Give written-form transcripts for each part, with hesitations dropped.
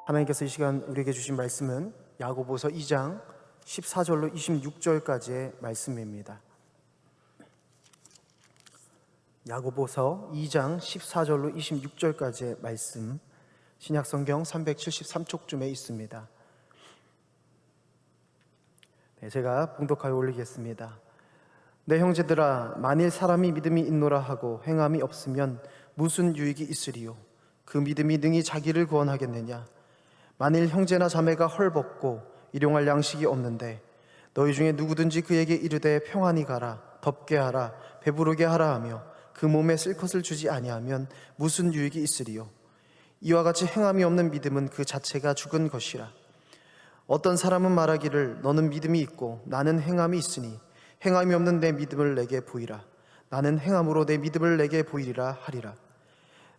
하나님께서 이 시간 우리에게 주신 말씀은 야고보서 2장 14절로 26절까지의 말씀입니다. 야고보서 2장 14절로 26절까지의 말씀, 신약성경 373쪽쯤에 있습니다. 제가 봉독하여 올리겠습니다. 내 형제들아, 만일 사람이 믿음이 있노라 하고 행함이 없으면 무슨 유익이 있으리요? 그 믿음이 능히 자기를 구원하겠느냐? 만일 형제나 자매가 헐벗고 일용할 양식이 없는데 너희 중에 누구든지 그에게 이르되 평안히 가라, 덥게 하라, 배부르게 하라 하며 그 몸에 쓸 것을 주지 아니하면 무슨 유익이 있으리요? 이와 같이 행함이 없는 믿음은 그 자체가 죽은 것이라. 어떤 사람은 말하기를 너는 믿음이 있고 나는 행함이 있으니 행함이 없는 내 믿음을 내게 보이라. 나는 행함으로 내 믿음을 내게 보이리라 하리라.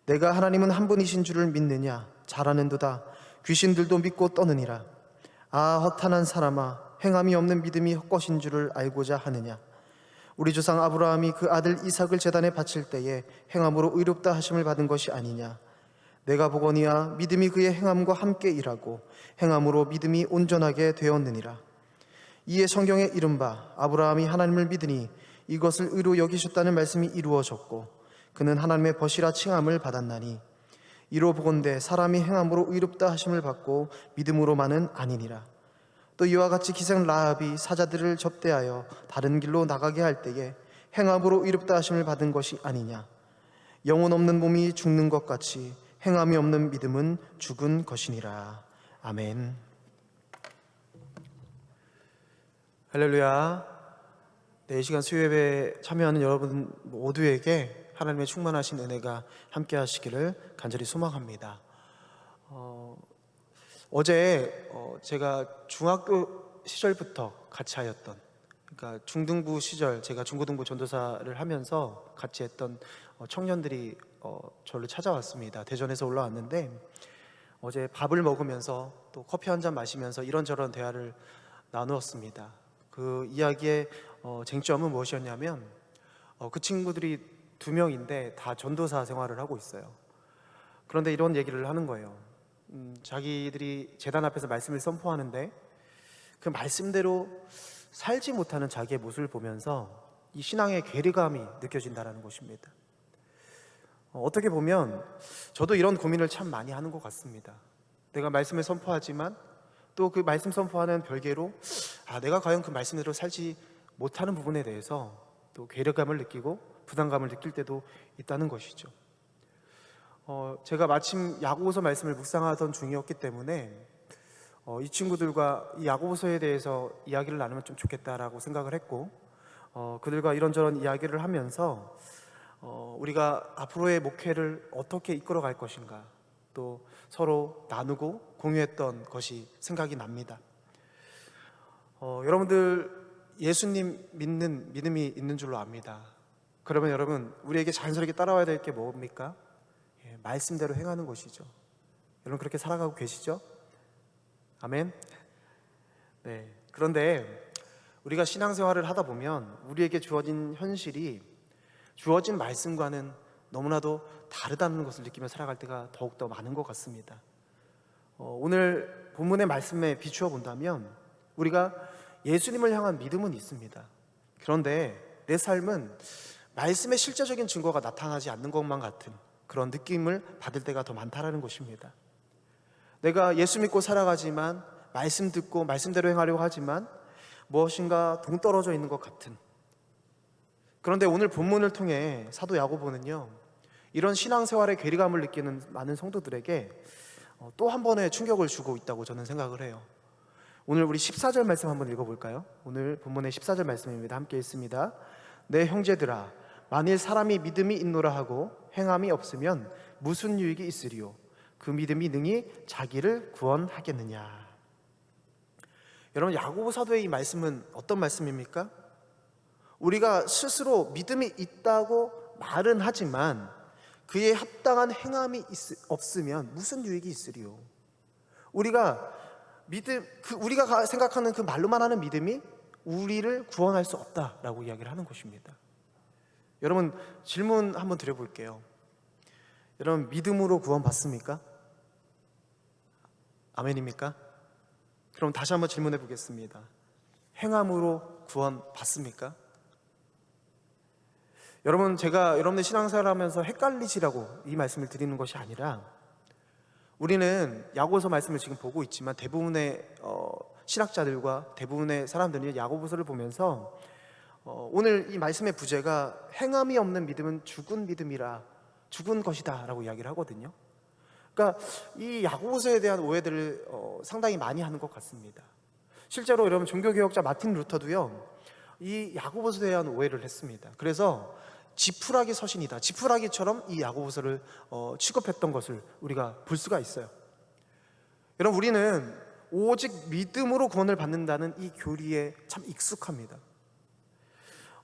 내가 하나님은 한 분이신 줄을 믿느냐? 잘하는도다. 귀신들도 믿고 떠느니라. 아, 허탄한 사람아, 행함이 없는 믿음이 헛것인 줄을 알고자 하느냐? 우리 조상 아브라함이 그 아들 이삭을 제단에 바칠 때에 행함으로 의롭다 하심을 받은 것이 아니냐? 내가 보거니와 믿음이 그의 행함과 함께 일하고 행함으로 믿음이 온전하게 되었느니라. 이에 성경에 이른바 아브라함이 하나님을 믿으니 이것을 의로 여기셨다는 말씀이 이루어졌고 그는 하나님의 벗이라 칭함을 받았나니 이로 보건대 사람이 행함으로 의롭다 하심을 받고 믿음으로만은 아니니라. 또 이와 같이 기생 라합이 사자들을 접대하여 다른 길로 나가게 할 때에 행함으로 의롭다 하심을 받은 것이 아니냐? 영혼 없는 몸이 죽는 것 같이 행함이 없는 믿음은 죽은 것이니라. 아멘. 할렐루야. 이 시간 수요예배에 참여하는 여러분 모두에게 하나님의 충만하신 은혜가 함께 하시기를 간절히 소망합니다. 어제 제가 중학교 시절부터 같이 하였던, 그러니까 중등부 시절 제가 중고등부 전도사를 하면서 같이 했던 청년들이 저를 찾아왔습니다. 대전에서 올라왔는데 어제 밥을 먹으면서 또 커피 한 잔 마시면서 이런저런 대화를 나누었습니다. 그 이야기의 쟁점은 무엇이었냐면 그 친구들이 2명인데 다 전도사 생활을 하고 있어요. 그런데 이런 얘기를 하는 거예요. 자기들이 제단 앞에서 말씀을 선포하는데 그 말씀대로 살지 못하는 자기의 모습을 보면서 이 신앙의 괴리감이 느껴진다는 것입니다. 어떻게 보면 저도 이런 고민을 참 많이 하는 것 같습니다. 내가 말씀을 선포하지만 또 그 말씀 선포하는 별개로 내가 과연 그 말씀대로 살지 못하는 부분에 대해서 또 괴리감을 느끼고 부담감을 느낄 때도 있다는 것이죠. 제가 마침 야고보서 말씀을 묵상하던 중이었기 때문에 이 친구들과 이 야고보서에 대해서 이야기를 나누면 좀 좋겠다라고 생각을 했고 그들과 이런저런 이야기를 하면서 우리가 앞으로의 목회를 어떻게 이끌어 갈 것인가 또 서로 나누고 공유했던 것이 생각이 납니다. 여러분들 예수님 믿는 믿음이 있는 줄로 압니다. 그러면 여러분 우리에게 자연스럽게 따라와야 될 게 뭡니까? 말씀대로 행하는 것이죠. 여러분 그렇게 살아가고 계시죠? 아멘. 네. 그런데 우리가 신앙생활을 하다 보면 우리에게 주어진 현실이 주어진 말씀과는 너무나도 다르다는 것을 느끼며 살아갈 때가 더욱더 많은 것 같습니다. 오늘 본문의 말씀에 비추어 본다면 우리가 예수님을 향한 믿음은 있습니다. 그런데 내 삶은 말씀의 실제적인 증거가 나타나지 않는 것만 같은 그런 느낌을 받을 때가 더 많다라는 것입니다. 내가 예수 믿고 살아가지만 말씀 듣고 말씀대로 행하려고 하지만 무엇인가 동떨어져 있는 것 같은. 그런데 오늘 본문을 통해 사도 야고보는요, 이런 신앙생활의 괴리감을 느끼는 많은 성도들에게 또 한 번의 충격을 주고 있다고 저는 생각을 해요. 오늘 우리 14절 말씀 한번 읽어볼까요? 오늘 본문의 14절 말씀입니다. 함께 읽습니다. 내 형제들아, 만일 사람이 믿음이 있노라 하고 행함이 없으면 무슨 유익이 있으리요? 그 믿음이 능히 자기를 구원하겠느냐? 여러분, 야고보 사도의 이 말씀은 어떤 말씀입니까? 우리가 스스로 믿음이 있다고 말은 하지만 그에 합당한 행함이 없으면 무슨 유익이 있으리요? 우리가 생각하는 그 말로만 하는 믿음이 우리를 구원할 수 없다라고 이야기를 하는 것입니다. 여러분 질문 한번 드려볼게요. 여러분 믿음으로 구원받습니까? 아멘입니까? 그럼 다시 한번 질문해 보겠습니다. 행함으로 구원 받습니까? 여러분, 제가 여러분들 신앙생활 하면서 헷갈리시라고 이 말씀을 드리는 것이 아니라, 우리는 야고보서 말씀을 지금 보고 있지만 대부분의 신학자들과 대부분의 사람들이 야고보서를 보면서 오늘 이 말씀의 부제가 행함이 없는 믿음은 죽은 믿음이라, 죽은 것이다 라고 이야기를 하거든요. 그러니까 이 야고보서에 대한 오해들을 상당히 많이 하는 것 같습니다. 실제로 여러분, 종교개혁자 마틴 루터도요, 이 야고보서에 대한 오해를 했습니다. 그래서 지푸라기 서신이다, 지푸라기처럼 이 야고보서를 취급했던 것을 우리가 볼 수가 있어요. 여러분, 우리는 오직 믿음으로 구원을 받는다는 이 교리에 참 익숙합니다.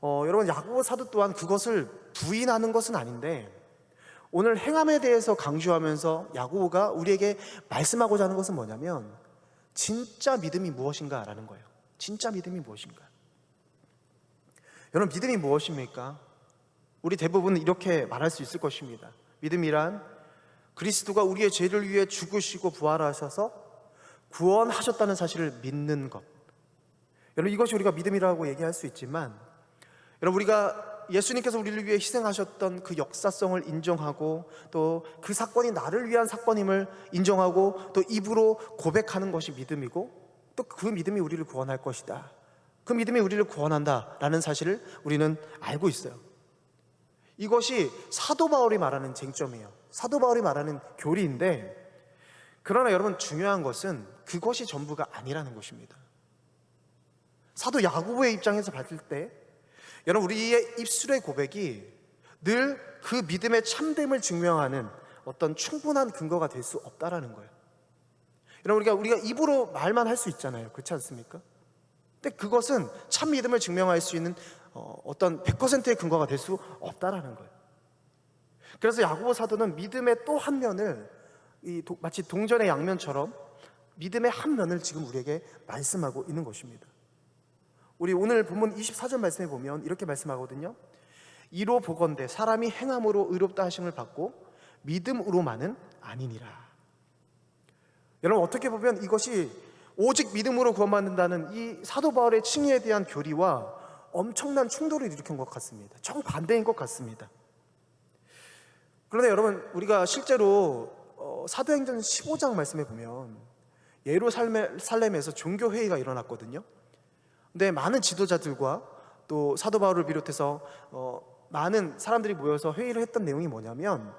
여러분, 야고보 사도 또한 그것을 부인하는 것은 아닌데, 오늘 행함에 대해서 강조하면서 야고보가 우리에게 말씀하고자 하는 것은 뭐냐면, 진짜 믿음이 무엇인가라는 거예요. 진짜 믿음이 무엇인가? 여러분, 믿음이 무엇입니까? 우리 대부분 이렇게 말할 수 있을 것입니다. 믿음이란 그리스도가 우리의 죄를 위해 죽으시고 부활하셔서 구원하셨다는 사실을 믿는 것. 여러분, 이것이 우리가 믿음이라고 얘기할 수 있지만, 여러분, 우리가 예수님께서 우리를 위해 희생하셨던 그 역사성을 인정하고, 또 그 사건이 나를 위한 사건임을 인정하고, 또 입으로 고백하는 것이 믿음이고, 또 그 믿음이 우리를 구원할 것이다, 그 믿음이 우리를 구원한다라는 사실을 우리는 알고 있어요. 이것이 사도 바울이 말하는 쟁점이에요. 사도 바울이 말하는 교리인데, 그러나 여러분, 중요한 것은 그것이 전부가 아니라는 것입니다. 사도 야고보의 입장에서 봤을 때, 여러분, 우리의 입술의 고백이 늘 그 믿음의 참됨을 증명하는 어떤 충분한 근거가 될 수 없다라는 거예요. 여러분, 우리가 입으로 말만 할 수 있잖아요. 그렇지 않습니까? 근데 그것은 참 믿음을 증명할 수 있는 어떤 100%의 근거가 될 수 없다라는 거예요. 그래서 야고보 사도는 믿음의 또 한 면을, 마치 동전의 양면처럼 믿음의 한 면을 지금 우리에게 말씀하고 있는 것입니다. 우리 오늘 본문 24절 말씀에 보면 이렇게 말씀하거든요. 이로 보건대 사람이 행함으로 의롭다 하심을 받고 믿음으로만은 아니니라. 여러분, 어떻게 보면 이것이 오직 믿음으로 구원받는다는 이 사도 바울의 칭의에 대한 교리와 엄청난 충돌을 일으킨 것 같습니다. 정반대인 것 같습니다. 그런데 여러분, 우리가 실제로 사도행전 15장 말씀에 보면 예루살렘에서 종교회의가 일어났거든요. 근데 많은 지도자들과 또 사도 바울을 비롯해서 많은 사람들이 모여서 회의를 했던 내용이 뭐냐면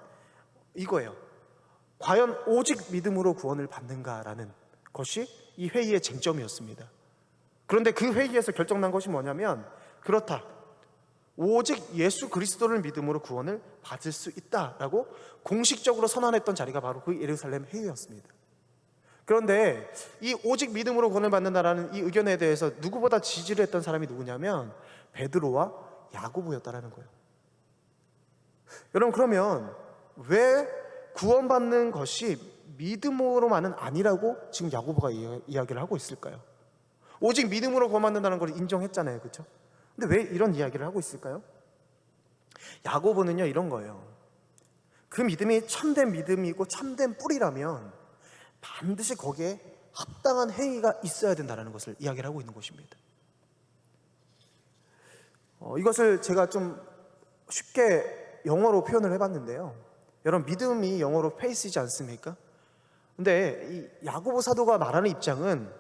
이거예요. 과연 오직 믿음으로 구원을 받는가라는 것이 이 회의의 쟁점이었습니다. 그런데 그 회의에서 결정난 것이 뭐냐면, 그렇다, 오직 예수 그리스도를 믿음으로 구원을 받을 수 있다라고 공식적으로 선언했던 자리가 바로 그 예루살렘 회의였습니다. 그런데 이 오직 믿음으로 구원을 받는다라는 이 의견에 대해서 누구보다 지지를 했던 사람이 누구냐면 베드로와 야고보였다라는 거예요. 여러분, 그러면 왜 구원받는 것이 믿음으로만은 아니라고 지금 야고보가 이야기를 하고 있을까요? 오직 믿음으로 구원받는다는 걸 인정했잖아요, 그렇죠? 근데 왜 이런 이야기를 하고 있을까요? 야고보는요, 이런 거예요. 그 믿음이 참된 믿음이고 참된 뿌리라면 반드시 거기에 합당한 행위가 있어야 된다는 것을 이야기를 하고 있는 것입니다. 이것을 제가 좀 쉽게 영어로 표현을 해봤는데요. 여러분, 믿음이 영어로 faith이지 않습니까? 근데 이 야고보 사도가 말하는 입장은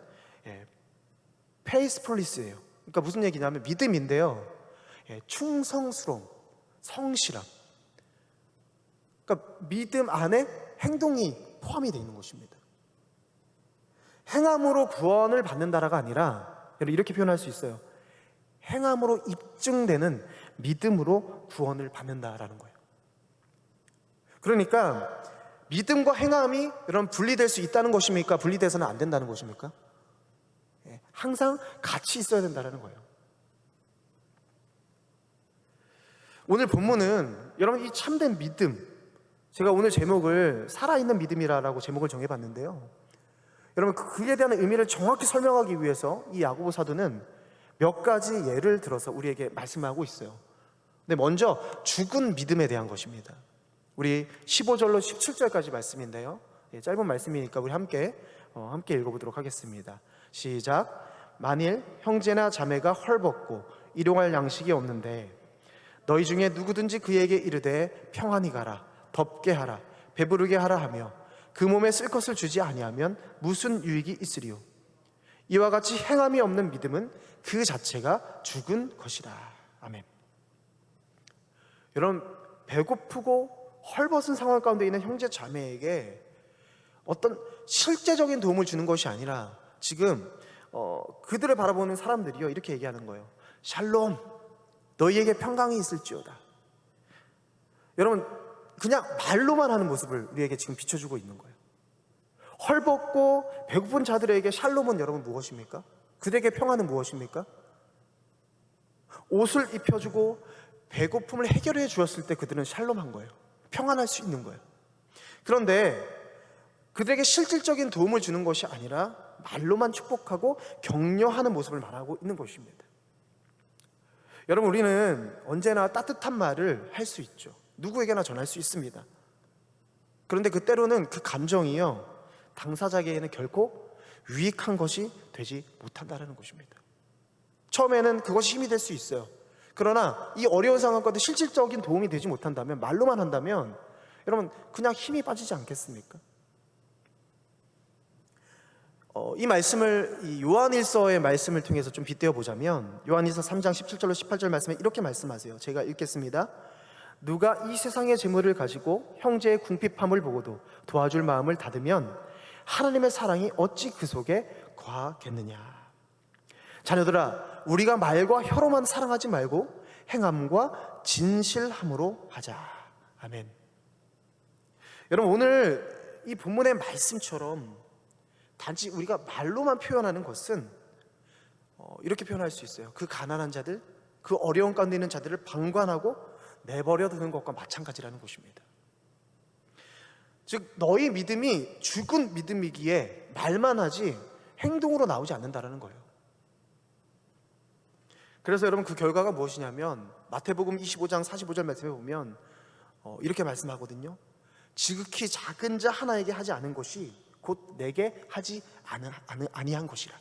faithfulness예요. 그러니까 무슨 얘기냐면 믿음인데요, 충성스러움, 성실함. 그러니까 믿음 안에 행동이 포함이 되어 있는 것입니다. 행함으로 구원을 받는다라가 아니라, 여러분, 이렇게 표현할 수 있어요. 행함으로 입증되는 믿음으로 구원을 받는다라는 거예요. 그러니까 믿음과 행함이 여러분 분리될 수 있다는 것입니까? 분리돼서는 안 된다는 것입니까? 항상 같이 있어야 된다는 거예요. 오늘 본문은 여러분, 이 참된 믿음, 제가 오늘 제목을 살아있는 믿음이라고 제목을 정해봤는데요. 여러분, 그에 대한 의미를 정확히 설명하기 위해서 이 야고보 사도는 몇 가지 예를 들어서 우리에게 말씀하고 있어요. 근데 먼저 죽은 믿음에 대한 것입니다. 우리 15절로 17절까지 말씀인데요, 짧은 말씀이니까 우리 함께 함께 읽어보도록 하겠습니다. 시작. 만일 형제나 자매가 헐벗고 일용할 양식이 없는데 너희 중에 누구든지 그에게 이르되 평안히 가라, 덥게 하라, 배부르게 하라 하며 그 몸에 쓸 것을 주지 아니하면 무슨 유익이 있으리요? 이와 같이 행함이 없는 믿음은 그 자체가 죽은 것이다. 아멘. 여러분, 배고프고 헐벗은 상황 가운데 있는 형제 자매에게 어떤 실제적인 도움을 주는 것이 아니라 지금 그들을 바라보는 사람들이요 이렇게 얘기하는 거예요. 샬롬, 너희에게 평강이 있을지어다. 여러분, 그냥 말로만 하는 모습을 우리에게 지금 비춰주고 있는 거예요. 헐벗고 배고픈 자들에게 샬롬은 여러분 무엇입니까? 그들에게 평안은 무엇입니까? 옷을 입혀주고 배고픔을 해결해 주었을 때 그들은 샬롬한 거예요. 평안할 수 있는 거예요. 그런데 그들에게 실질적인 도움을 주는 것이 아니라 말로만 축복하고 격려하는 모습을 말하고 있는 것입니다. 여러분, 우리는 언제나 따뜻한 말을 할 수 있죠. 누구에게나 전할 수 있습니다. 그런데 그 때로는 그 감정이요 당사자에게는 결코 유익한 것이 되지 못한다는 것입니다. 처음에는 그것이 힘이 될 수 있어요. 그러나 이 어려운 상황 가운데 실질적인 도움이 되지 못한다면, 말로만 한다면 여러분 그냥 힘이 빠지지 않겠습니까? 이 말씀을 이 요한일서의 말씀을 통해서 좀 빗대어 보자면 요한일서 3장 17절로 18절 말씀에 이렇게 말씀하세요. 제가 읽겠습니다. 누가 이 세상의 재물을 가지고 형제의 궁핍함을 보고도 도와줄 마음을 닫으면 하나님의 사랑이 어찌 그 속에 거하겠느냐. 자녀들아, 우리가 말과 혀로만 사랑하지 말고 행함과 진실함으로 하자. 아멘. 여러분, 오늘 이 본문의 말씀처럼 단지 우리가 말로만 표현하는 것은 이렇게 표현할 수 있어요. 그 가난한 자들, 그 어려운 가운데 있는 자들을 방관하고 내버려 두는 것과 마찬가지라는 것입니다. 즉 너희 믿음이 죽은 믿음이기에 말만 하지 행동으로 나오지 않는다는 거예요. 그래서 여러분 그 결과가 무엇이냐면 마태복음 25장 45절 말씀에 보면 이렇게 말씀하거든요. 지극히 작은 자 하나에게 하지 않은 것이 곧 내게 하지 아니한 것이라.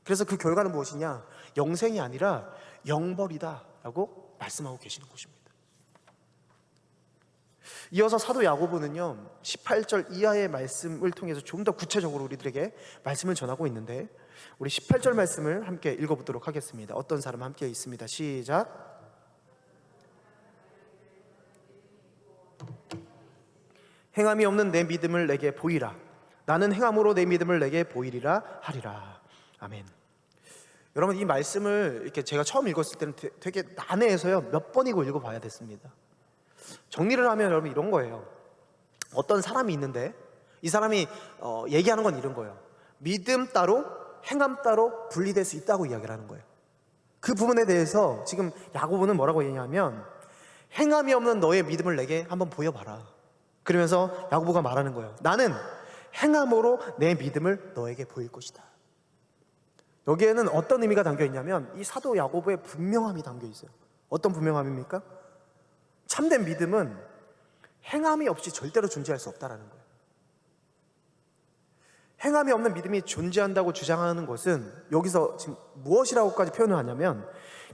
그래서 그 결과는 무엇이냐? 영생이 아니라 영벌이다 라고 말씀하고 계시는 것입니다. 이어서 사도 야고보는요 18절 이하의 말씀을 통해서 좀 더 구체적으로 우리들에게 말씀을 전하고 있는데, 우리 18절 말씀을 함께 읽어보도록 하겠습니다. 어떤 사람 함께 있습니다. 시작. 행함이 없는 내 믿음을 내게 보이라. 나는 행함으로 내 믿음을 내게 보이리라 하리라. 아멘. 여러분, 이 말씀을 이렇게 제가 처음 읽었을 때는 되게 난해해서요 몇 번이고 읽어봐야 됐습니다. 정리를 하면 여러분 이런 거예요. 어떤 사람이 있는데 이 사람이 얘기하는 건 이런 거예요. 믿음 따로 행함 따로 분리될 수 있다고 이야기를 하는 거예요. 그 부분에 대해서 지금 야고보는 뭐라고 얘기하냐면 행함이 없는 너의 믿음을 내게 한번 보여봐라. 그러면서 야고보가 말하는 거예요. 나는 행함으로 내 믿음을 너에게 보일 것이다. 여기에는 어떤 의미가 담겨 있냐면 이 사도 야고보의 분명함이 담겨 있어요. 어떤 분명함입니까? 참된 믿음은 행함이 없이 절대로 존재할 수 없다는 거예요. 행함이 없는 믿음이 존재한다고 주장하는 것은 여기서 지금 무엇이라고까지 표현을 하냐면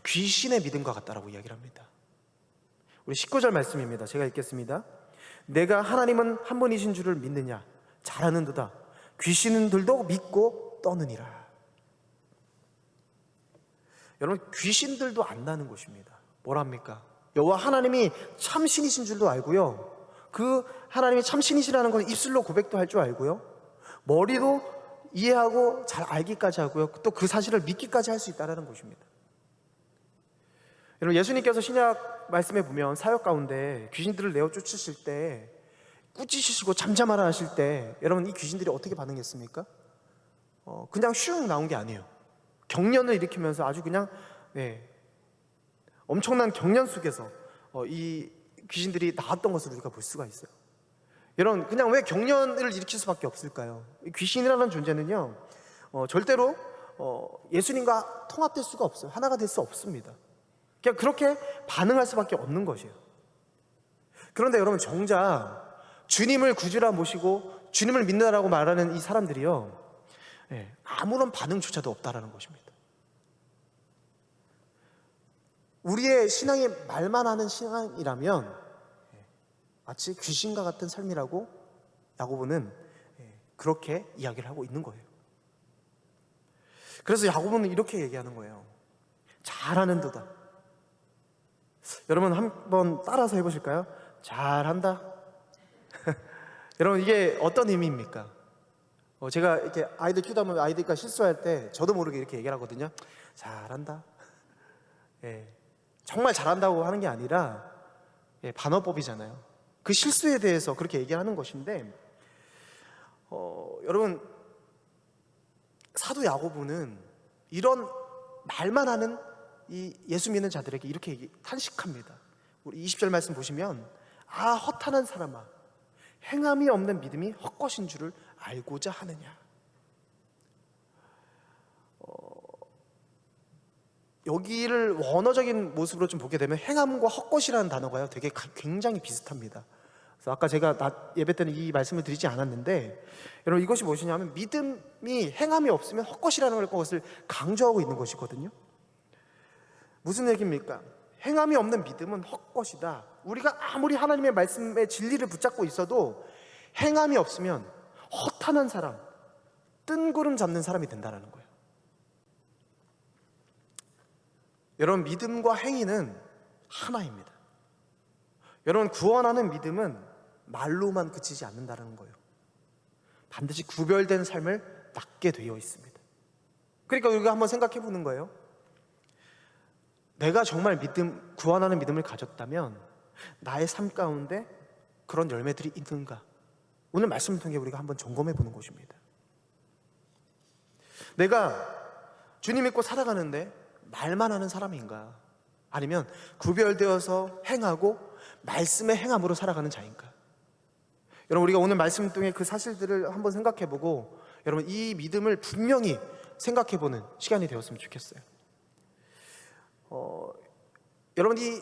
귀신의 믿음과 같다라고 이야기를 합니다. 우리 19절 말씀입니다. 제가 읽겠습니다. 내가 하나님은 한 분이신 줄을 믿느냐? 잘하는도다. 귀신들도 믿고 떠느니라. 여러분, 귀신들도 안다는 것입니다. 뭐랍니까? 여호와 하나님이 참신이신 줄도 알고요, 그 하나님이 참신이시라는 건 입술로 고백도 할 줄 알고요, 머리로 이해하고 잘 알기까지 하고요, 또 그 사실을 믿기까지 할 수 있다는 것입니다. 여러분, 예수님께서 신약 말씀에 보면 사역 가운데 귀신들을 내어 쫓으실 때, 꾸짖으시고 잠잠하라 하실 때 여러분 이 귀신들이 어떻게 반응했습니까? 그냥 슝 나온 게 아니에요. 경련을 일으키면서 아주 그냥 엄청난 경련 속에서 이 귀신들이 나왔던 것을 우리가 볼 수가 있어요. 여러분, 그냥 왜 경련을 일으킬 수밖에 없을까요? 귀신이라는 존재는요 절대로 예수님과 통합될 수가 없어요. 하나가 될 수 없습니다. 그냥 그렇게 반응할 수밖에 없는 것이에요. 그런데 여러분, 정작 주님을 구주라 모시고 주님을 믿는다라고 말하는 이 사람들이요, 아무런 반응조차도 없다라는 것입니다. 우리의 신앙이 말만 하는 신앙이라면 마치 귀신과 같은 삶이라고 야고보는 그렇게 이야기를 하고 있는 거예요. 그래서 야고보는 이렇게 얘기하는 거예요. 잘하는도다. 여러분 한번 따라서 해보실까요? 잘한다. 여러분 이게 어떤 의미입니까? 제가 이렇게 아이들 키우다 보면 아이들과 실수할 때 저도 모르게 이렇게 얘기를 하거든요. 잘한다. 정말 잘한다고 하는 게 아니라 반어법이잖아요. 그 실수에 대해서 그렇게 얘기하는 것인데, 여러분 사도 야고보는 이런 말만 하는 이 예수 믿는 자들에게 이렇게 탄식합니다. 우리 20절 말씀 보시면, 아 허탄한 사람아, 행함이 없는 믿음이 헛것인 줄을 알고자 하느냐. 여기를 원어적인 모습으로 좀 보게 되면 행함과 헛것이라는 단어가요 되게 굉장히 비슷합니다. 그래서 아까 제가 예배 때는 이 말씀을 드리지 않았는데, 여러분 이것이 무엇이냐면 믿음이 행함이 없으면 헛것이라는 것을 강조하고 있는 것이거든요. 무슨 얘기입니까? 행함이 없는 믿음은 헛것이다. 우리가 아무리 하나님의 말씀의 진리를 붙잡고 있어도 행함이 없으면 허탄한 사람, 뜬구름 잡는 사람이 된다는 거예요. 여러분 믿음과 행위는 하나입니다. 여러분 구원하는 믿음은 말로만 그치지 않는다는 거예요. 반드시 구별된 삶을 낳게 되어 있습니다. 그러니까 우리가 한번 생각해 보는 거예요. 내가 정말 구원하는 믿음을 가졌다면 나의 삶 가운데 그런 열매들이 있는가? 오늘 말씀을 통해 우리가 한번 점검해 보는 것입니다. 내가 주님 믿고 살아가는데 말만 하는 사람인가? 아니면 구별되어서 행하고 말씀의 행함으로 살아가는 자인가? 여러분 우리가 오늘 말씀 통해 그 사실들을 한번 생각해 보고 여러분 이 믿음을 분명히 생각해 보는 시간이 되었으면 좋겠어요. 여러분 이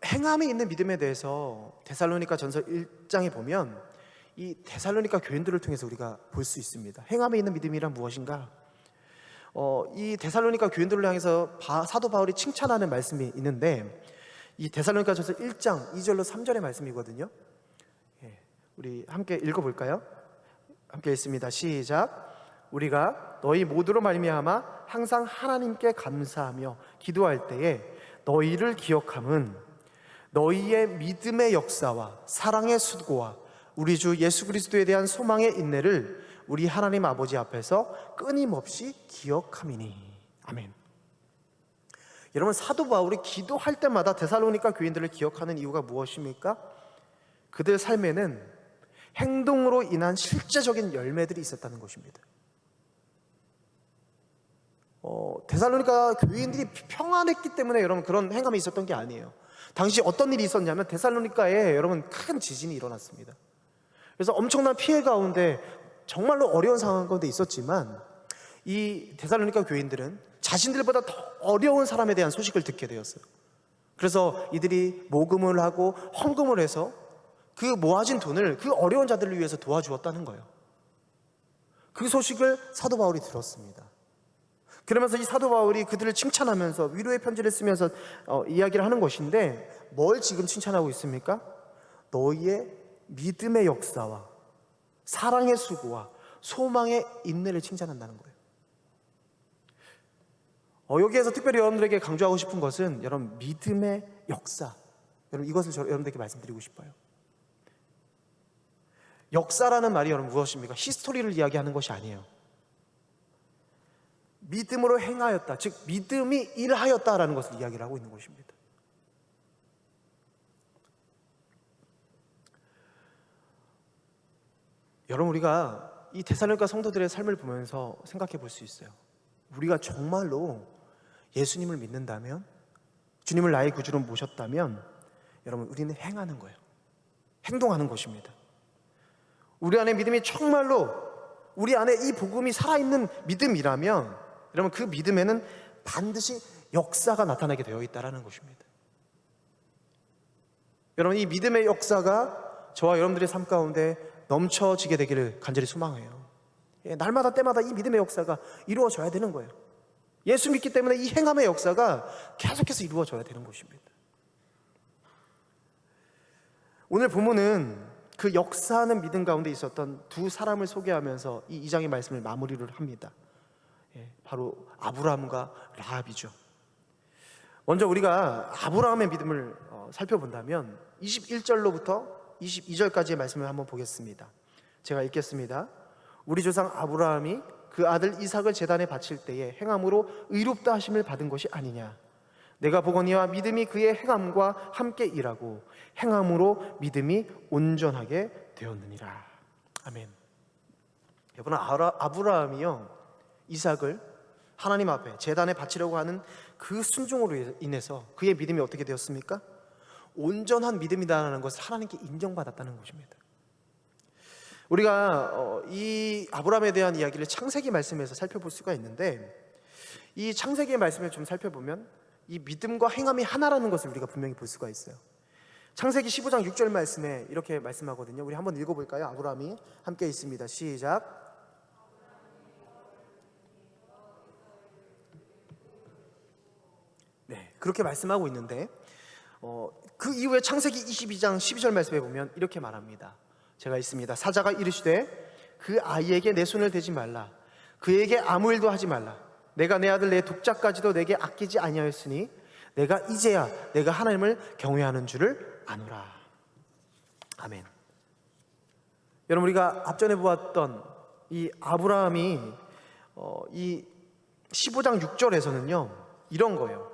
행함이 있는 믿음에 대해서 데살로니가 전서 1장에 보면 이 데살로니가 교인들을 통해서 우리가 볼 수 있습니다. 행함이 있는 믿음이란 무엇인가? 이 데살로니가 교인들을 향해서 사도 바울이 칭찬하는 말씀이 있는데, 이 데살로니가전서 1장 2절로 3절의 말씀이거든요. 우리 함께 읽어볼까요? 함께 읽습니다. 시작. 우리가 너희 모두로 말미암아 항상 하나님께 감사하며 기도할 때에 너희를 기억함은 너희의 믿음의 역사와 사랑의 수고와 우리 주 예수 그리스도에 대한 소망의 인내를 우리 하나님 아버지 앞에서 끊임없이 기억함이니. 아멘. 여러분 사도 바울이 기도할 때마다 데살로니가 교인들을 기억하는 이유가 무엇입니까? 그들 삶에는 행동으로 인한 실제적인 열매들이 있었다는 것입니다. 데살로니가 교인들이 평안했기 때문에 여러분 그런 행함이 있었던 게 아니에요. 당시 어떤 일이 있었냐면 데살로니가에 여러분 큰 지진이 일어났습니다. 그래서 엄청난 피해 가운데 정말로 어려운 상황 가운데 있었지만 이 데살로니가 교인들은 자신들보다 더 어려운 사람에 대한 소식을 듣게 되었어요. 그래서 이들이 모금을 하고 헌금을 해서 그 모아진 돈을 그 어려운 자들을 위해서 도와주었다는 거예요. 그 소식을 사도 바울이 들었습니다. 그러면서 이 사도 바울이 그들을 칭찬하면서 위로의 편지를 쓰면서 이야기를 하는 것인데, 뭘 지금 칭찬하고 있습니까? 너희의 믿음의 역사와 사랑의 수고와 소망의 인내를 칭찬한다는 거예요. 여기에서 특별히 여러분들에게 강조하고 싶은 것은 여러분 믿음의 역사, 여러분 이것을 여러분들에게 말씀드리고 싶어요. 역사라는 말이 여러분 무엇입니까? 히스토리를 이야기하는 것이 아니에요. 믿음으로 행하였다, 즉 믿음이 일하였다라는 것을 이야기를 하고 있는 것입니다. 여러분 우리가 이 데살로니가 성도들의 삶을 보면서 생각해 볼 수 있어요. 우리가 정말로 예수님을 믿는다면, 주님을 나의 구주로 모셨다면 여러분 우리는 행하는 거예요. 행동하는 것입니다. 우리 안에 믿음이 정말로, 우리 안에 이 복음이 살아있는 믿음이라면 여러분 그 믿음에는 반드시 역사가 나타나게 되어 있다는 것입니다. 여러분 이 믿음의 역사가 저와 여러분들의 삶 가운데 넘쳐지게 되기를 간절히 소망해요. 날마다 때마다 이 믿음의 역사가 이루어져야 되는 거예요. 예수 믿기 때문에 이 행함의 역사가 계속해서 이루어져야 되는 것입니다. 오늘 본문은 그 역사하는 믿음 가운데 있었던 두 사람을 소개하면서 이 2장의 말씀을 마무리를 합니다. 바로 아브라함과 라합이죠. 먼저 우리가 아브라함의 믿음을 살펴본다면 21절로부터 22절까지의 말씀을 한번 보겠습니다. 제가 읽겠습니다. 우리 조상 아브라함이 그 아들 이삭을 제단에 바칠 때에 행함으로 의롭다 하심을 받은 것이 아니냐. 내가 보거니와 믿음이 그의 행함과 함께 일하고 행함으로 믿음이 온전하게 되었느니라. 아멘. 여러분, 아브라함이요, 이삭을 하나님 앞에 제단에 바치려고 하는 그 순종으로 인해서 그의 믿음이 어떻게 되었습니까? 온전한 믿음이다라는 것을 하나님께 인정받았다는 것입니다. 우리가 이 아브라함에 대한 이야기를 창세기 말씀에서 살펴볼 수가 있는데, 이 창세기의 말씀을 좀 살펴보면 이 믿음과 행함이 하나라는 것을 우리가 분명히 볼 수가 있어요. 창세기 15장 6절 말씀에 이렇게 말씀하거든요. 우리 한번 읽어볼까요? 아브라함이 함께 있습니다. 시작. 네, 그렇게 말씀하고 있는데 그 이후에 창세기 22장 12절 말씀에 보면 이렇게 말합니다. 제가 있습니다. 사자가 이르시되 그 아이에게 내 손을 대지 말라. 그에게 아무 일도 하지 말라. 내가 내 아들 내 독자까지도 내게 아끼지 아니하였으니 내가 이제야 내가 하나님을 경외하는 줄을 아노라. 아멘. 여러분, 우리가 앞전에 보았던 이 아브라함이 이 15장 6절에서는요 이런 거예요.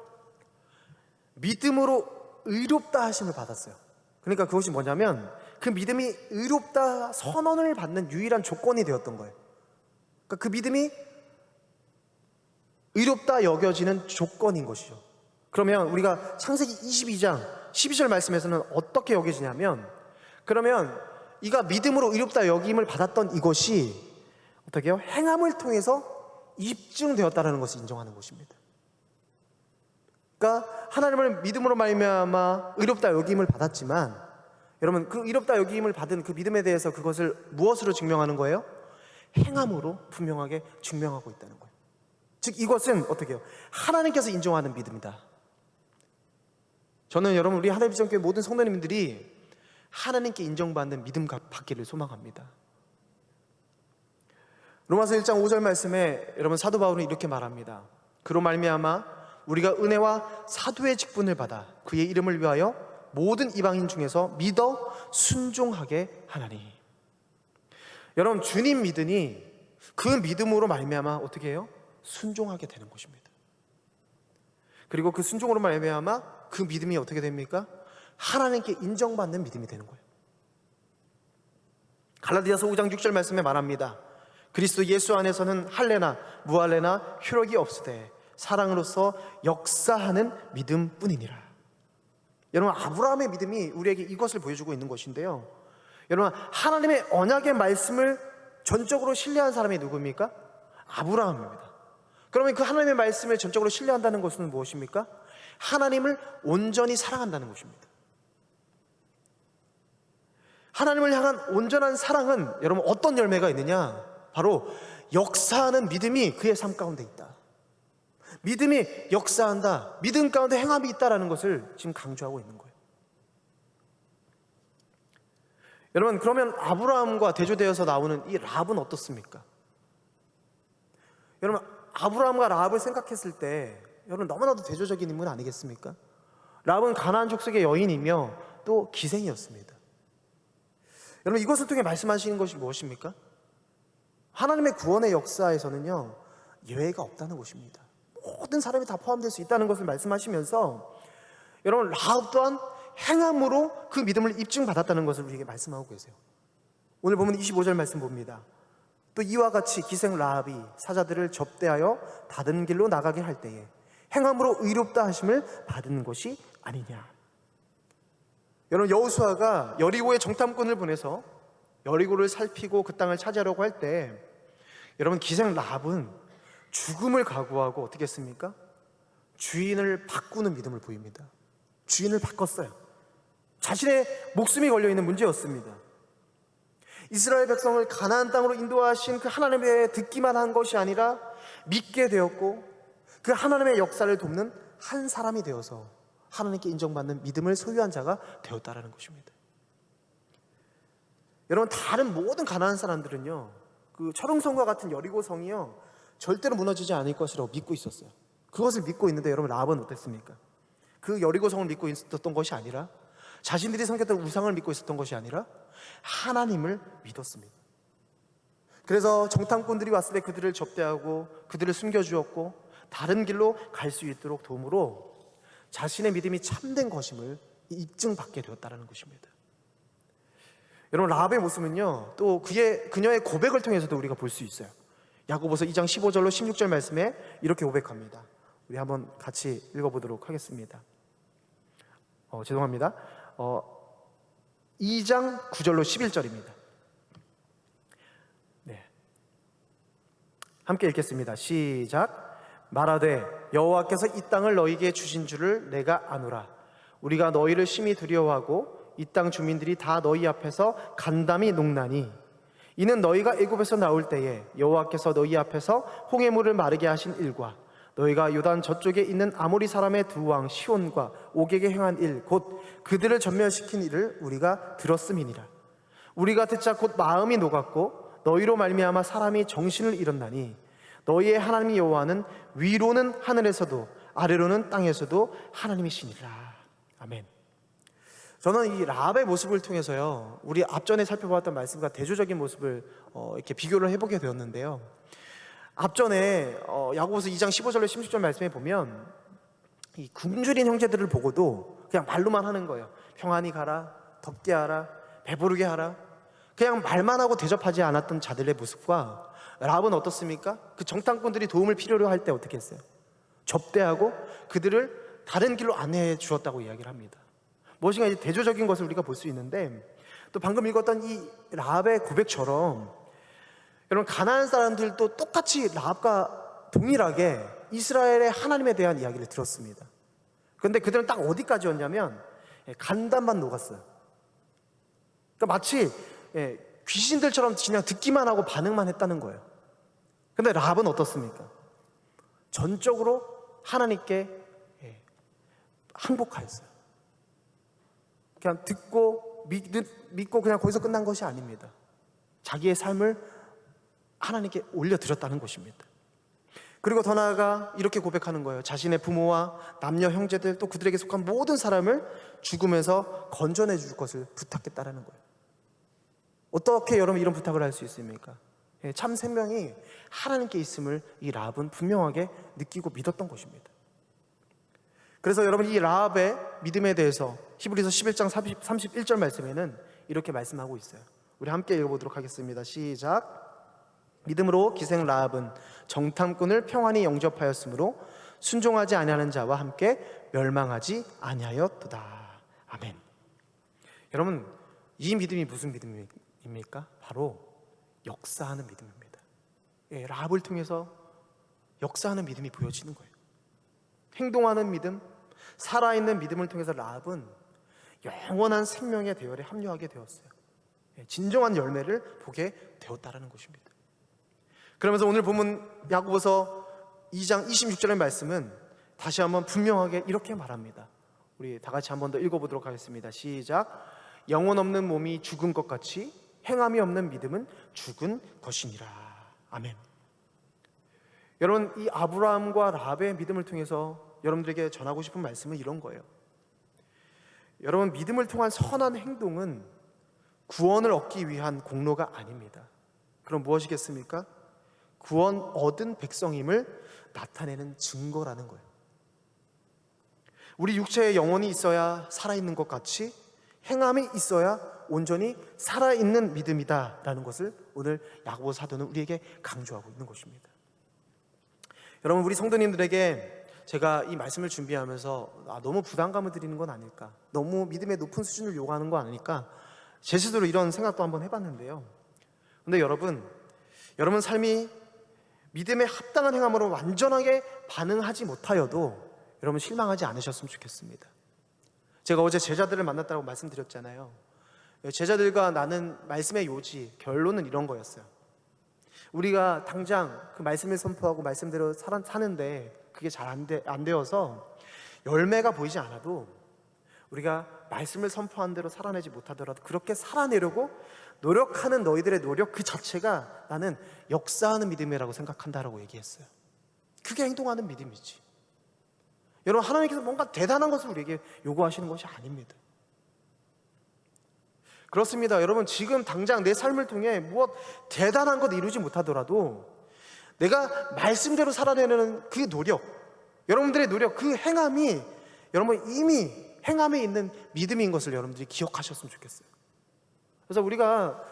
믿음으로 의롭다 하심을 받았어요. 그러니까 그것이 뭐냐면 그 믿음이 의롭다 선언을 받는 유일한 조건이 되었던 거예요. 그러니까 그 믿음이 의롭다 여겨지는 조건인 것이죠. 그러면 우리가 창세기 22장 12절 말씀에서는 어떻게 여겨지냐면, 그러면 이가 믿음으로 의롭다 여김을 받았던 이것이 어떻게 해요? 행함을 통해서 입증되었다는 것을 인정하는 것입니다. 그러니까 하나님을 믿음으로 말미암아 의롭다 여김을 받았지만, 여러분, 그 의롭다 여김을 받은 그 믿음에 대해서 그것을 무엇으로 증명하는 거예요? 행함으로 분명하게 증명하고 있다는 거예요. 즉 이것은 어떻게 해요? 하나님께서 인정하는 믿음이다. 저는 여러분, 우리 하나님 비전교회 모든 성도님들이 하나님께 인정받는 믿음 받기를 소망합니다. 로마서 1장 5절 말씀에 여러분, 사도 바울은 이렇게 말합니다. 그로 말미암아 우리가 은혜와 사도의 직분을 받아 그의 이름을 위하여 모든 이방인 중에서 믿어 순종하게 하나니. 여러분, 주님 믿으니 그 믿음으로 말미암아 어떻게 해요? 순종하게 되는 것입니다. 그리고 그 순종으로 말미암아 그 믿음이 어떻게 됩니까? 하나님께 인정받는 믿음이 되는 거예요. 갈라디아서 5장 6절 말씀에 말합니다. 그리스도 예수 안에서는 할례나 무할례나 효력이 없으되 사랑으로서 역사하는 믿음뿐이니라. 여러분, 아브라함의 믿음이 우리에게 이것을 보여주고 있는 것인데요, 여러분, 하나님의 언약의 말씀을 전적으로 신뢰한 사람이 누구입니까? 아브라함입니다. 그러면 그 하나님의 말씀을 전적으로 신뢰한다는 것은 무엇입니까? 하나님을 온전히 사랑한다는 것입니다. 하나님을 향한 온전한 사랑은 여러분 어떤 열매가 있느냐? 바로 역사하는 믿음이 그의 삶 가운데 있다. 믿음이 역사한다, 믿음 가운데 행함이 있다는 것을 지금 강조하고 있는 거예요. 여러분, 그러면 아브라함과 대조되어서 나오는 이 라합은 어떻습니까? 여러분, 아브라함과 라합을 생각했을 때 여러분 너무나도 대조적인 인물 아니겠습니까? 라합은 가나안 족속의 여인이며 또 기생이었습니다. 여러분, 이것을 통해 말씀하시는 것이 무엇입니까? 하나님의 구원의 역사에서는요 예외가 없다는 것입니다. 모든 사람이 다 포함될 수 있다는 것을 말씀하시면서 여러분, 라합 또한 행함으로 그 믿음을 입증받았다는 것을 우리에게 말씀하고 계세요. 오늘 보면 25절 말씀 봅니다. 또 이와 같이 기생 라합이 사자들을 접대하여 다른 길로 나가게 할 때에 행함으로 의롭다 하심을 받은 것이 아니냐. 여러분, 여호수아가 여리고의 정탐꾼을 보내서 여리고를 살피고 그 땅을 차지하려고 할 때 여러분, 기생 라합은 죽음을 각오하고 어떻게 했습니까? 주인을 바꾸는 믿음을 보입니다. 주인을 바꿨어요. 자신의 목숨이 걸려있는 문제였습니다. 이스라엘 백성을 가나안 땅으로 인도하신 그 하나님의 듣기만 한 것이 아니라 믿게 되었고, 그 하나님의 역사를 돕는 한 사람이 되어서 하나님께 인정받는 믿음을 소유한 자가 되었다라는 것입니다. 여러분, 다른 모든 가나안 사람들은요, 그 철옹성과 같은 여리고성이요 절대로 무너지지 않을 것이라고 믿고 있었어요. 그것을 믿고 있는데 여러분, 라합은 어땠습니까? 그 여리고성을 믿고 있었던 것이 아니라, 자신들이 섬겼던 우상을 믿고 있었던 것이 아니라 하나님을 믿었습니다. 그래서 정탐꾼들이 왔을 때 그들을 접대하고 그들을 숨겨주었고 다른 길로 갈 수 있도록 도움으로 자신의 믿음이 참된 것임을 입증받게 되었다는 것입니다. 여러분, 라합의 모습은요 또 그녀의 고백을 통해서도 우리가 볼 수 있어요. 야고보서 2장 15절로 16절 말씀에 이렇게 고백합니다. 우리 한번 같이 읽어보도록 하겠습니다. 죄송합니다. 2장 9절로 11절입니다. 네, 함께 읽겠습니다. 시작. 말하되 여호와께서 이 땅을 너희에게 주신 줄을 내가 아노라. 우리가 너희를 심히 두려워하고 이 땅 주민들이 다 너희 앞에서 간담이 녹나니 이는 너희가 애굽에서 나올 때에 여호와께서 너희 앞에서 홍해물을 마르게 하신 일과 너희가 요단 저쪽에 있는 아모리 사람의 두 왕 시온과 옥에게 행한 일 곧 그들을 전멸시킨 일을 우리가 들었음이니라. 우리가 듣자 곧 마음이 녹았고 너희로 말미암아 사람이 정신을 잃었나니 너희의 하나님 여호와는 위로는 하늘에서도 아래로는 땅에서도 하나님이시니라. 아멘. 저는 이 라합의 모습을 통해서요 우리 앞전에 살펴보았던 말씀과 대조적인 모습을 이렇게 비교를 해보게 되었는데요. 앞전에 야고보서 2장 15절로 16절 말씀에 보면 이 굶주린 형제들을 보고도 그냥 말로만 하는 거예요. 평안히 가라, 덥게 하라, 배부르게 하라. 그냥 말만 하고 대접하지 않았던 자들의 모습과 라합은 어떻습니까? 그 정탐꾼들이 도움을 필요로 할 때 어떻게 했어요? 접대하고 그들을 다른 길로 안내해 주었다고 이야기를 합니다. 무엇인가 이제 대조적인 것을 우리가 볼 수 있는데, 또 방금 읽었던 이 라합의 고백처럼 여러분, 가나안 사람들도 똑같이 라합과 동일하게 이스라엘의 하나님에 대한 이야기를 들었습니다. 그런데 그들은 딱 어디까지였냐면 간담만 녹았어요. 그러니까 마치 귀신들처럼 그냥 듣기만 하고 반응만 했다는 거예요. 그런데 라합은 어떻습니까? 전적으로 하나님께 항복하였어요. 그냥 듣고 믿고 그냥 거기서 끝난 것이 아닙니다. 자기의 삶을 하나님께 올려드렸다는 것입니다. 그리고 더 나아가 이렇게 고백하는 거예요. 자신의 부모와 남녀 형제들 또 그들에게 속한 모든 사람을 죽음에서 건져내 줄 것을 부탁했다라는 거예요. 어떻게 여러분 이런 부탁을 할 수 있습니까? 참 생명이 하나님께 있음을 이 라합은 분명하게 느끼고 믿었던 것입니다. 그래서 여러분, 이 라합의 믿음에 대해서 히브리서 11장 31절 말씀에는 이렇게 말씀하고 있어요. 우리 함께 읽어보도록 하겠습니다. 시작. 믿음으로 기생 라합은 정탐꾼을 평안히 영접하였으므로 순종하지 아니하는 자와 함께 멸망하지 아니하였도다. 아멘. 여러분, 이 믿음이 무슨 믿음입니까? 바로 역사하는 믿음입니다. 라합을 통해서 역사하는 믿음이 보여지는 거예요. 행동하는 믿음, 살아있는 믿음을 통해서 라합은 영원한 생명의 대열에 합류하게 되었어요. 진정한 열매를 보게 되었다라는 것입니다. 그러면서 오늘 본문 야고보서 2장 26절의 말씀은 다시 한번 분명하게 이렇게 말합니다. 우리 다 같이 한번 더 읽어보도록 하겠습니다. 시작. 영혼 없는 몸이 죽은 것 같이 행함이 없는 믿음은 죽은 것이니라. 아멘. 여러분, 이 아브라함과 라합의 믿음을 통해서 여러분들에게 전하고 싶은 말씀은 이런 거예요. 여러분, 믿음을 통한 선한 행동은 구원을 얻기 위한 공로가 아닙니다. 그럼 무엇이겠습니까? 구원 얻은 백성임을 나타내는 증거라는 거예요. 우리 육체에 영혼이 있어야 살아있는 것 같이 행함이 있어야 온전히 살아있는 믿음이다라는 것을 오늘 야고보 사도는 우리에게 강조하고 있는 것입니다. 여러분, 우리 성도님들에게 제가 이 말씀을 준비하면서 너무 부담감을 드리는 건 아닐까, 너무 믿음의 높은 수준을 요구하는 거 아닐까, 제 스스로 이런 생각도 한번 해봤는데요. 근데 여러분 삶이 믿음에 합당한 행함으로 완전하게 반응하지 못하여도 여러분 실망하지 않으셨으면 좋겠습니다. 제가 어제 제자들을 만났다고 말씀드렸잖아요. 제자들과 나는 말씀의 요지, 결론은 이런 거였어요. 우리가 당장 그 말씀을 선포하고 말씀대로 사는데 그게 잘 안 되어서 열매가 보이지 않아도 우리가 말씀을 선포한 대로 살아내지 못하더라도 그렇게 살아내려고 노력하는 너희들의 노력 그 자체가 나는 역사하는 믿음이라고 생각한다라고 얘기했어요. 그게 행동하는 믿음이지. 여러분, 하나님께서 뭔가 대단한 것을 우리에게 요구하시는 것이 아닙니다. 그렇습니다. 여러분, 지금 당장 내 삶을 통해 무엇 대단한 것 이루지 못하더라도 내가 말씀대로 살아내는 그 노력, 여러분들의 노력, 그 행함이 여러분 이미 행함에 있는 믿음인 것을 여러분들이 기억하셨으면 좋겠어요. 그래서 우리가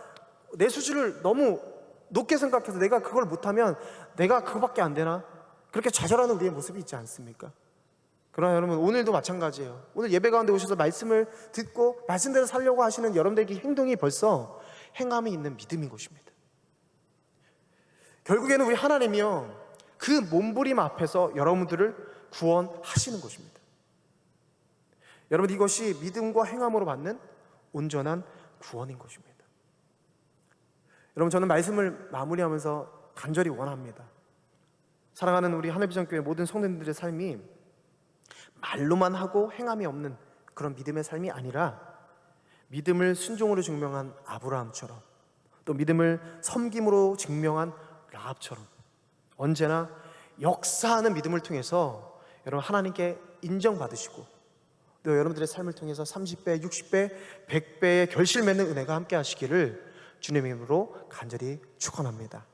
내 수준을 너무 높게 생각해서 내가 그걸 못하면 내가 그거밖에 안 되나? 그렇게 좌절하는 우리의 모습이 있지 않습니까? 그러나 여러분, 오늘도 마찬가지예요. 오늘 예배 가운데 오셔서 말씀을 듣고 말씀대로 살려고 하시는 여러분들의 행동이 벌써 행함이 있는 믿음인 것입니다. 결국에는 우리 하나님이요, 그 몸부림 앞에서 여러분들을 구원하시는 것입니다. 여러분, 이것이 믿음과 행함으로 받는 온전한 구원인 것입니다. 여러분, 저는 말씀을 마무리하면서 간절히 원합니다. 사랑하는 우리 하늘비전교회 모든 성도님들의 삶이 말로만 하고 행함이 없는 그런 믿음의 삶이 아니라 믿음을 순종으로 증명한 아브라함처럼, 또 믿음을 섬김으로 증명한 라합처럼 언제나 역사하는 믿음을 통해서 여러분 하나님께 인정받으시고 또 여러분들의 삶을 통해서 30배, 60배, 100배의 결실 맺는 은혜가 함께 하시기를 주님의 이름으로 간절히 축원합니다.